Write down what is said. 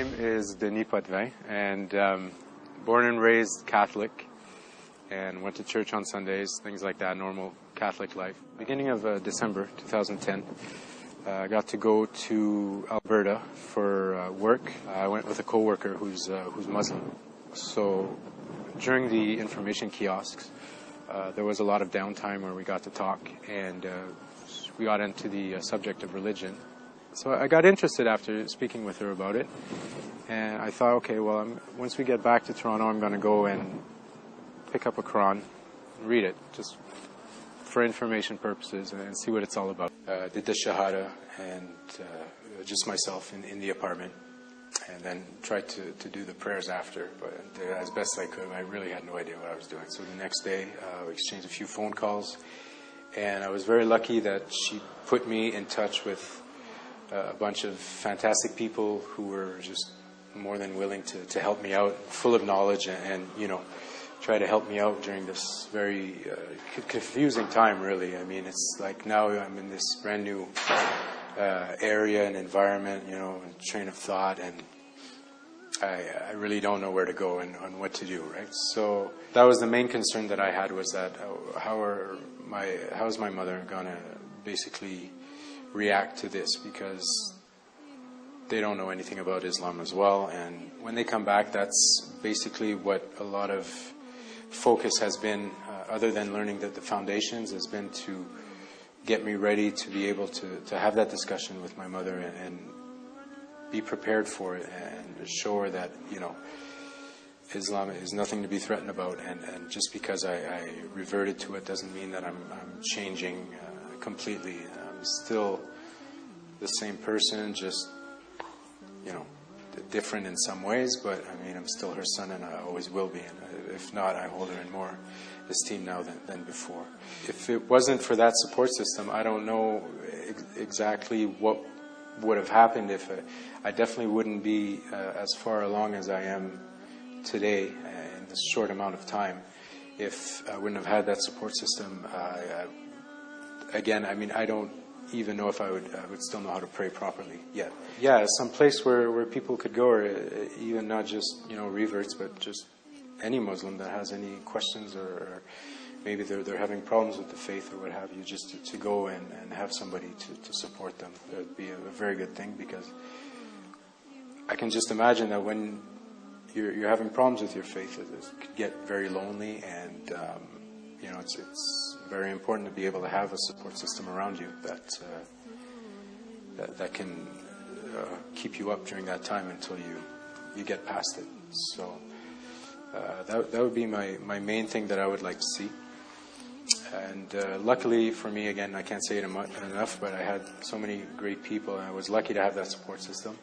name is Denis Potvin, and born and raised Catholic, and went to church on Sundays, things like that, normal Catholic life. Beginning of December 2010, I got to go to Alberta for work. I went with a coworker who's Muslim. So during the information kiosks, there was a lot of downtime where we got to talk, and we got into the subject of religion. So I got interested after speaking with her about it, and I thought, okay, well, once we get back to Toronto, I'm going to go and pick up a Quran and read it, just for information purposes, and see what it's all about. Did the Shahada, and just myself in the apartment, and then tried to do the prayers after, but as best I could. I really had no idea what I was doing. So the next day, we exchanged a few phone calls, and I was very lucky that she put me in touch with a bunch of fantastic people who were just more than willing to help me out, full of knowledge, and you know, try to help me out during this very confusing time, really. I mean, it's like now I'm in this brand new area and environment, you know, and train of thought, and I really don't know where to go and on what to do, right? So that was the main concern that I had, was that how is my mother gonna basically react to this, because they don't know anything about Islam as well, and when they come back, that's basically what a lot of focus has been, other than learning the foundations, has been to get me ready to be able to have that discussion with my mother and be prepared for it, and show her that, you know, Islam is nothing to be threatened about, and just because I reverted to it doesn't mean that I'm changing completely. I'm still the same person, just, you know, different in some ways, but I mean, I'm still her son, and I always will be, and if not, I hold her in more esteem now than before. If it wasn't for that support system, I don't know exactly what would have happened. If I definitely wouldn't be as far along as I am today in this short amount of time if I wouldn't have had that support system. Again, I mean, I don't even know if I would still know how to pray properly yet. Yeah, some place where people could go, or even not just, you know, reverts, but just any Muslim that has any questions, or maybe they're having problems with the faith or what have you, just to go and have somebody to support them. That would be a very good thing, because I can just imagine that when you're having problems with your faith, it could get very lonely, and you know, it's very important to be able to have a support system around you that can keep you up during that time until you get past it. So that would be my main thing that I would like to see. And luckily for me, again, I can't say it enough, but I had so many great people, and I was lucky to have that support system.